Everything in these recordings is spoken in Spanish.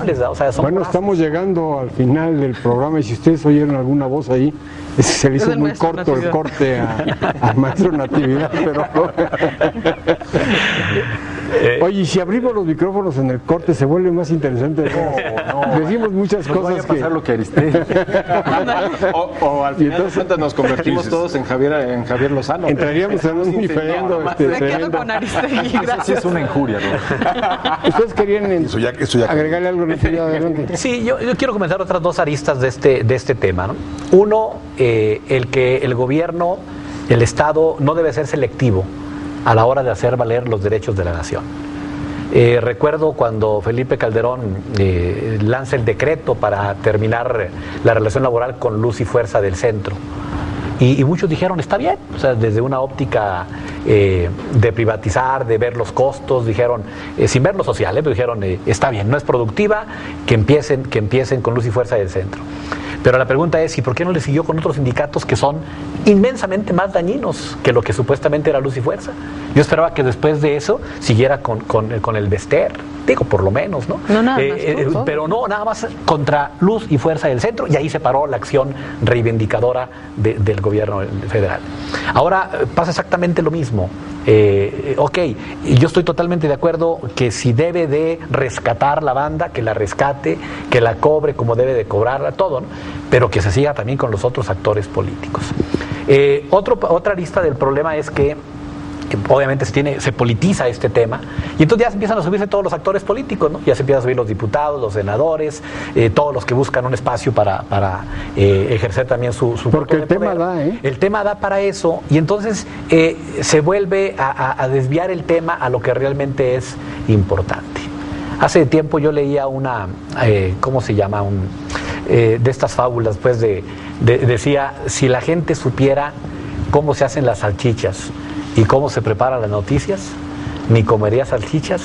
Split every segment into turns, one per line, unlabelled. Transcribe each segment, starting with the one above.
inexplicables, o sea, son
bueno, estamos llegando al final del programa y si ustedes oyeron alguna voz ahí, se le hizo muy corto el corte al maestro Natividad, pero... Oye, y si abrimos los micrófonos en el corte se vuelve más interesante. No. Decimos muchas cosas
vaya a pasar lo que Aristegui. o al final de cuentas nos convertimos todos en Javier Lozano.
Entraríamos en un diferendo.
Me quedo con Aristegui, gracias.
Eso sí es una injuria, ¿no?
¿Ustedes querían agregarle algo? Adelante.
Sí, yo quiero comentar otras dos aristas de este tema, ¿no? Uno, el que el gobierno, el Estado, no debe ser selectivo a la hora de hacer valer los derechos de la nación. Recuerdo cuando Felipe Calderón lanza el decreto para terminar la relación laboral con Luz y Fuerza del Centro. Y muchos dijeron, está bien, o sea, desde una óptica de privatizar, de ver los costos, dijeron, sin ver lo social, pero dijeron, está bien, no es productiva, que empiecen con Luz y Fuerza del Centro. Pero la pregunta es, ¿y por qué no le siguió con otros sindicatos que son inmensamente más dañinos que lo que supuestamente era Luz y Fuerza? Yo esperaba que después de eso siguiera con el Bester, digo, por lo menos, ¿no?
No, nada más.
Pero no, nada más contra Luz y Fuerza del Centro, y ahí se paró la acción reivindicadora del gobierno federal. Ahora pasa exactamente lo mismo. Ok, yo estoy totalmente de acuerdo que si debe de rescatar la banda, que la rescate, que la cobre como debe de cobrarla, todo, ¿no? Pero que se siga también con los otros actores políticos. Otra lista del problema es que obviamente se politiza este tema y entonces ya empiezan a subirse todos los actores políticos, ¿no? Ya se empiezan a subir los diputados, los senadores, todos los que buscan un espacio para ejercer también su
porque el tema da,
El tema da para eso y entonces se vuelve a desviar el tema a lo que realmente es importante. Hace tiempo yo leía una, ¿cómo se llama? De estas fábulas, pues decía, si la gente supiera cómo se hacen las salchichas y cómo se preparan las noticias, ni comería salchichas,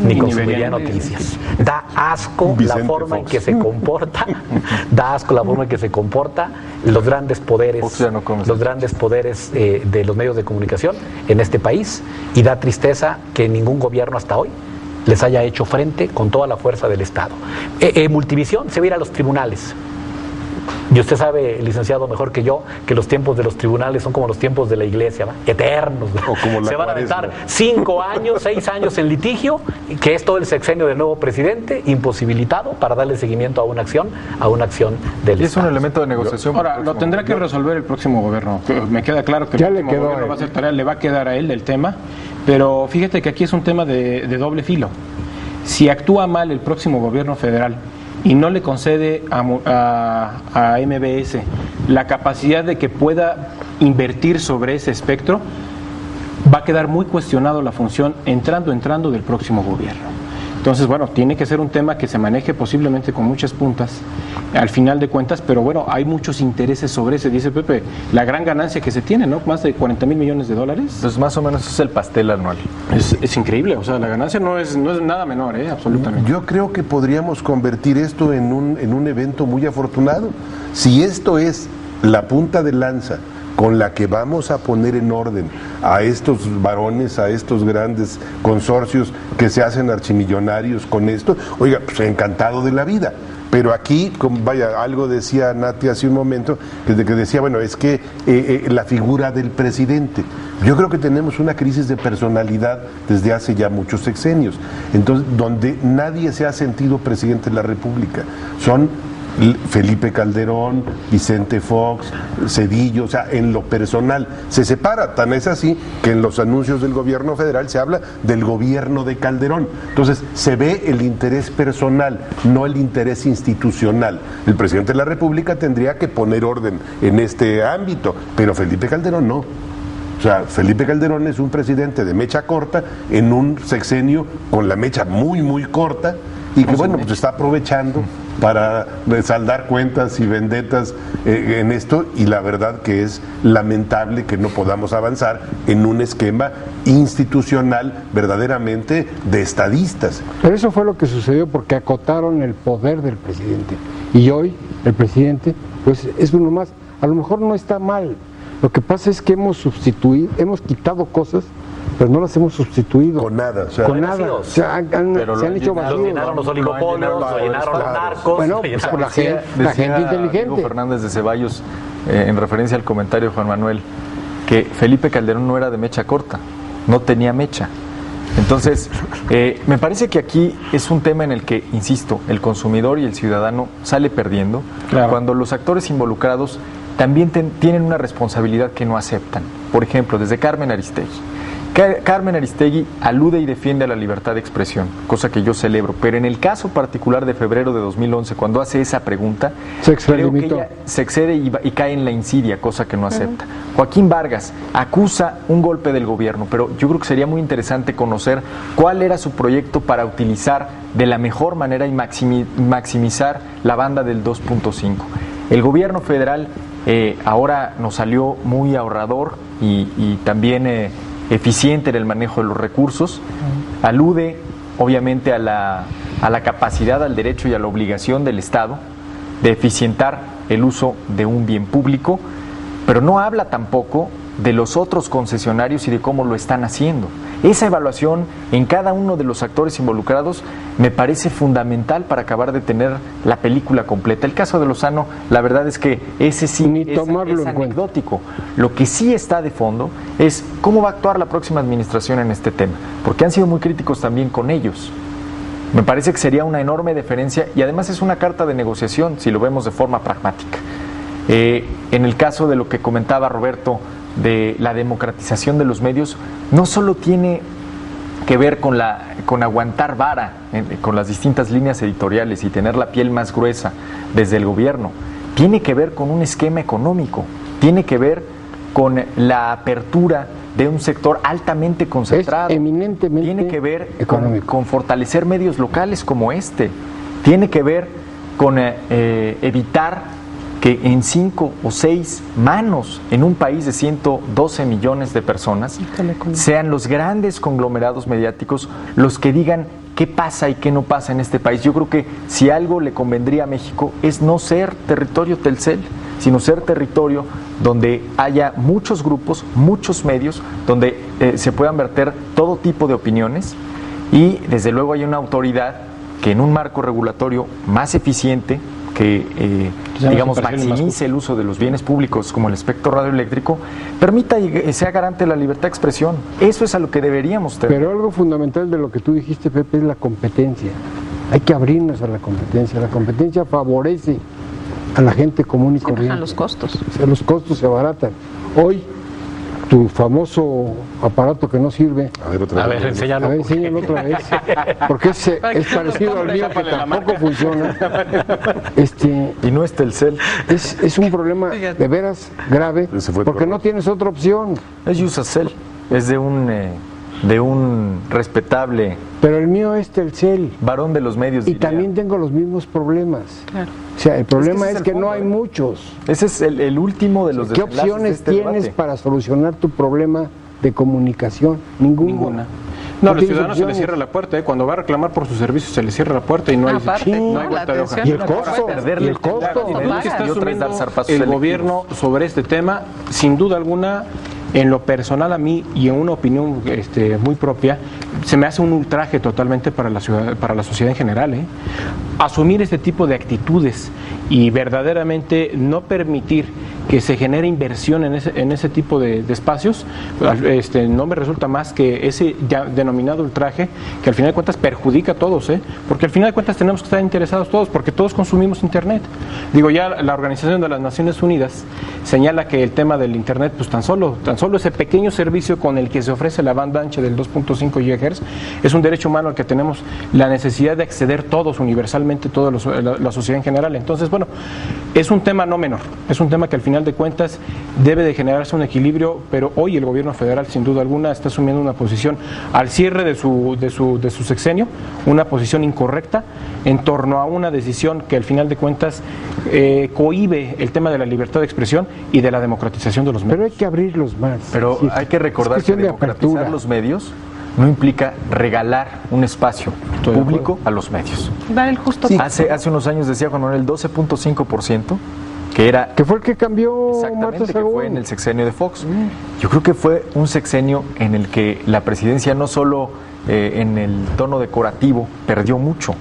ni consumiría noticias. Da asco la forma en que se comporta, los grandes poderes, de los medios de comunicación en este país, y da tristeza que ningún gobierno hasta hoy les haya hecho frente con toda la fuerza del Estado. Multivisión se va a ir a los tribunales. Y usted sabe, licenciado, mejor que yo, que los tiempos de los tribunales son como los tiempos de la iglesia, ¿va? Eternos.
O como la
se van a
Cuaresma.
aventar 5 años, 6 años en litigio, que es todo el sexenio del nuevo presidente, imposibilitado para darle seguimiento a una acción del
Y es
Estado.
un elemento de negociación.
Ahora, lo tendrá que resolver el próximo gobierno. Me queda claro que
Ya
el
le
próximo
quedó
gobierno
a él.
va a hacer tarea, le va a quedar a él el tema, pero fíjate que aquí es un tema de doble filo. Si actúa mal el próximo gobierno federal y no le concede a MBS la capacidad de que pueda invertir sobre ese espectro, va a quedar muy cuestionado la función entrando del próximo gobierno. Entonces, bueno, tiene que ser un tema que se maneje posiblemente con muchas puntas, al final de cuentas, pero bueno, hay muchos intereses sobre ese, dice Pepe, la gran ganancia que se tiene, ¿no? Más de 40,000 millones de dólares.
Pues más o menos es el pastel anual.
Es increíble, o sea, la ganancia no es nada menor, absolutamente.
Yo creo que podríamos convertir esto en un evento muy afortunado. Si esto es la punta de lanza con la que vamos a poner en orden a estos varones, a estos grandes consorcios que se hacen archimillonarios con esto, oiga, pues encantado de la vida. Pero aquí, vaya, algo decía Nati hace un momento, que decía, bueno, es que la figura del presidente. Yo creo que tenemos una crisis de personalidad desde hace ya muchos sexenios, entonces, donde nadie se ha sentido presidente de la República. Son Felipe Calderón, Vicente Fox, Zedillo, o sea, en lo personal se separa, tan es así que en los anuncios del gobierno federal se habla del gobierno de Calderón. Entonces se ve el interés personal, no el interés institucional. El presidente de la República tendría que poner orden en este ámbito, pero Felipe Calderón no. O sea, Felipe Calderón es un presidente de mecha corta en un sexenio con la mecha muy, muy corta y que, bueno, pues está aprovechando para saldar cuentas y vendetas en esto, y la verdad que es lamentable que no podamos avanzar en un esquema institucional verdaderamente de estadistas.
Pero eso fue lo que sucedió porque acotaron el poder del presidente. Y hoy el presidente, pues es uno más. A lo mejor no está mal. Lo que pasa es que hemos quitado cosas pero no las hemos sustituido.
Con nada, o sea,
Con nada. O sea, se han hecho
Los
vacíos.
llenaron los oligopolios, lo llenaron los narcos.
Bueno, pues por la gente inteligente.
Diego Fernández de Ceballos, en referencia al comentario de Juan Manuel, que Felipe Calderón no era de mecha corta, no tenía mecha. Entonces, me parece que aquí es un tema en el que, insisto, el consumidor y el ciudadano sale perdiendo cuando los actores involucrados también tienen una responsabilidad que no aceptan. Por ejemplo, desde Carmen Aristegui. Carmen Aristegui alude y defiende a la libertad de expresión, cosa que yo celebro, pero en el caso particular de febrero de 2011, cuando hace esa pregunta, creo que ella se excede y cae en la insidia, cosa que no acepta. Joaquín Vargas acusa un golpe del gobierno, pero yo creo que sería muy interesante conocer cuál era su proyecto para utilizar de la mejor manera y maximizar la banda del 2.5. El gobierno federal ahora nos salió muy ahorrador y también eficiente en el manejo de los recursos, alude obviamente a la capacidad, al derecho y a la obligación del Estado de eficientar el uso de un bien público, pero no habla tampoco de los otros concesionarios y de cómo lo están haciendo. Esa evaluación en cada uno de los actores involucrados me parece fundamental para acabar de tener la película completa. El caso de Lozano, la verdad es que ese sí es anecdótico. Lo que sí está de fondo es cómo va a actuar la próxima administración en este tema, porque han sido muy críticos también con ellos. Me parece que sería una enorme deferencia y además es una carta de negociación si lo vemos de forma pragmática. En el caso de lo que comentaba Roberto de la democratización de los medios, no solo tiene que ver con aguantar vara con las distintas líneas editoriales y tener la piel más gruesa desde el gobierno, tiene que ver con un esquema económico, tiene que ver con la apertura de un sector altamente concentrado,
eminentemente
tiene que ver con fortalecer medios locales como este, tiene que ver con evitar que en 5 o 6 manos en un país de 112 millones de personas sean los grandes conglomerados mediáticos los que digan qué pasa y qué no pasa en este país. Yo creo que si algo le convendría a México es no ser territorio Telcel, sino ser territorio donde haya muchos grupos, muchos medios, donde se puedan verter todo tipo de opiniones y desde luego hay una autoridad que en un marco regulatorio más eficiente, que digamos maximice el uso de los bienes públicos como el espectro radioeléctrico, permita y sea garante de la libertad de expresión. Eso es a lo que deberíamos tener.
Pero algo fundamental de lo que tú dijiste, Pepe, es la competencia. Hay que abrirnos a la competencia. La competencia favorece a la gente común y corriente.
Bajan los costos.
O sea, los costos se abaratan. Hoy, tu famoso aparato que no sirve.
A ver, enséñalo.
A ver, enséñalo otra vez. Porque es parecido al mío que tampoco funciona.
Y no es Telcel.
Es un problema de veras grave, porque no tienes otra opción.
Es Usacell, es de un respetable.
Pero el mío es Telcel.
Varón de los medios.
Y también tengo los mismos problemas.
Claro.
O sea, el problema es que no hay muchos.
Ese es el último de los
¿Qué opciones tienes para solucionar tu problema de comunicación? Ninguna.
No, a los ciudadanos se les cierra la puerta, cuando va a reclamar por sus servicios se les cierra la puerta y no hay vuelta de hoja.
Y el costo,
Lo que está asumiendo el gobierno sobre este tema, sin duda alguna, en lo personal a mí y en una opinión muy propia, se me hace un ultraje totalmente para la sociedad en general. Asumir este tipo de actitudes y verdaderamente no permitir que se genere inversión en ese tipo de espacios, no me resulta más que ese ya denominado ultraje, que al final de cuentas perjudica a todos, porque al final de cuentas tenemos que estar interesados todos, porque todos consumimos Internet. Digo, ya la Organización de las Naciones Unidas señala que el tema del Internet, pues tan solo ese pequeño servicio con el que se ofrece la banda ancha del 2.5 GHz, es un derecho humano al que tenemos la necesidad de acceder todos universalmente, toda la sociedad en general. Entonces, bueno, es un tema no menor, es un tema que al final de cuentas debe de generarse un equilibrio, pero hoy el gobierno federal sin duda alguna está asumiendo una posición al cierre de su sexenio, una posición incorrecta en torno a una decisión que al final de cuentas cohíbe el tema de la libertad de expresión y de la democratización de los medios.
Pero hay que abrirlos más.
Pero hay que recordar que democratizar los medios no implica regalar un espacio público a los medios.
Dar el justo.
Hace unos años decía Juan Manuel, el 12.5%
Que fue el que cambió Marta
exactamente, que
Sagún.
fue en el sexenio de Fox. Yo creo que fue un sexenio en el que la presidencia no solo en el tono decorativo perdió mucho.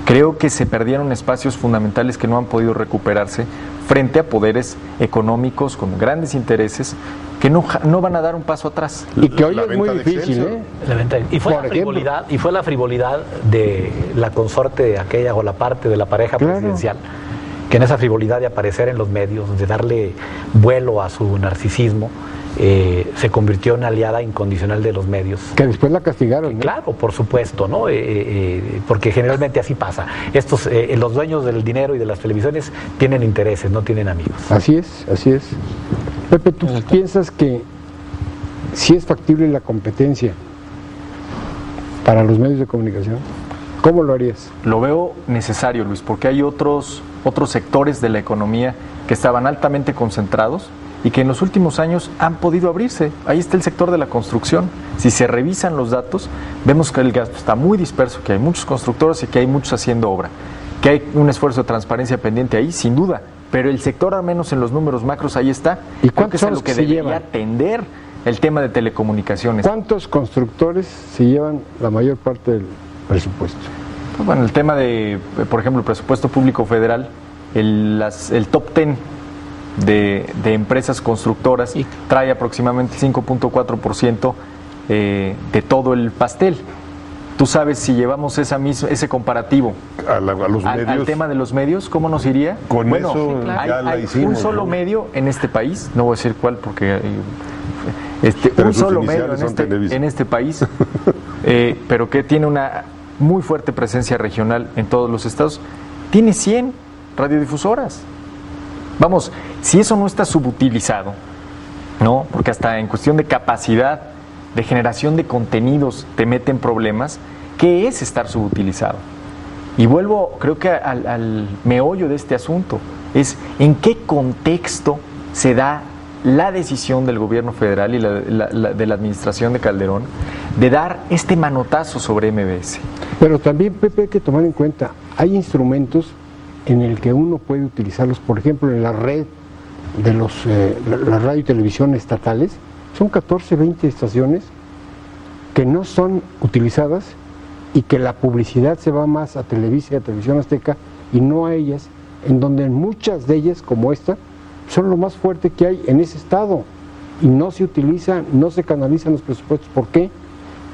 Creo que se perdieron espacios fundamentales que no han podido recuperarse frente a poderes económicos con grandes intereses que no van a dar un paso atrás.
Y que hoy
La
es muy
venta de
difícil,
Excelsior.
Y fue,
Por
la
ejemplo.
frivolidad, y fue la frivolidad de la consorte aquella o la parte de la pareja
Claro.
presidencial, que en esa frivolidad de aparecer en los medios, de darle vuelo a su narcisismo, se convirtió en aliada incondicional de los medios.
Que después la castigaron, ¿no?
Claro, por supuesto, ¿no? Porque generalmente así pasa. Los dueños del dinero y de las televisiones tienen intereses, no tienen amigos.
Así es, así es. Pepe, ¿tú piensas que si es factible la competencia para los medios de comunicación? ¿Cómo lo harías?
Lo veo necesario, Luis, porque hay otros sectores de la economía que estaban altamente concentrados y que en los últimos años han podido abrirse. Ahí está el sector de la construcción. Si se revisan los datos, vemos que el gasto está muy disperso, que hay muchos constructores y que hay muchos haciendo obra, que hay un esfuerzo de transparencia pendiente ahí, sin duda, pero el sector, al menos en los números macros, ahí está.
¿Y
Creo que
cuántos
es
son
a
los
lo que
que se
debería
llevan?
atender el tema de telecomunicaciones.
¿Cuántos constructores se llevan la mayor parte del presupuesto?
Pues bueno, el tema de, por ejemplo, el presupuesto público federal, el top 10 de empresas constructoras trae aproximadamente 5.4% de todo el pastel. Tú sabes, si llevamos ese comparativo
A los
al
medios.
tema de los medios, ¿cómo nos iría?
Con
Bueno,
eso ya la
hay
hicimos.
un solo
¿no?
medio en este país, no voy a decir cuál porque
Pero
un
sus
solo medio
iniciales son Televisa.
en este país, pero que tiene una muy fuerte presencia regional en todos los estados, tiene 100 radiodifusoras. Vamos, si eso no está subutilizado, ¿no? Porque hasta en cuestión de capacidad de generación de contenidos te meten problemas, ¿qué es estar subutilizado? Y vuelvo, creo que al meollo de este asunto, es en qué contexto se da la decisión del gobierno federal y de la administración de Calderón de dar este manotazo sobre MBS.
Pero también, Pepe, hay que tomar en cuenta, hay instrumentos en el que uno puede utilizarlos, por ejemplo, en la red de la radio y televisión estatales, son 14, 20 estaciones que no son utilizadas y que la publicidad se va más a Televisa y a Televisión Azteca y no a ellas, en donde muchas de ellas, como esta, son lo más fuerte que hay en ese estado y no se utilizan, no se canalizan los presupuestos. ¿Por qué?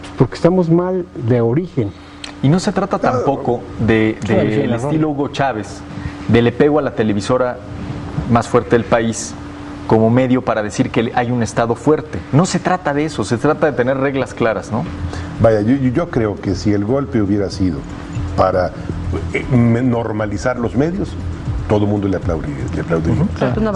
Pues porque estamos mal de origen.
Y no se trata tampoco del estilo Hugo Chávez, de le pego a la televisora más fuerte del país como medio para decir que hay un Estado fuerte. No se trata de eso, se trata de tener reglas claras, ¿no?
Vaya, yo creo que si el golpe hubiera sido para normalizar los medios, todo el mundo le aplaudiría.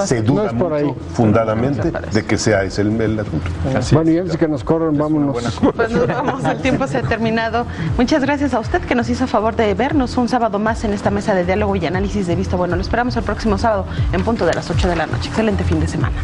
Se
No
duda
es por ahí.
mucho, fundadamente, de que sea ese el asunto.
Bueno, y antes que nos corran, vámonos.
Pues nos vamos, el tiempo se ha terminado. Muchas gracias a usted que nos hizo favor de vernos un sábado más en esta mesa de diálogo y análisis de Visto Bueno. Lo esperamos el próximo sábado en punto de las 8 de la noche. Excelente fin de semana.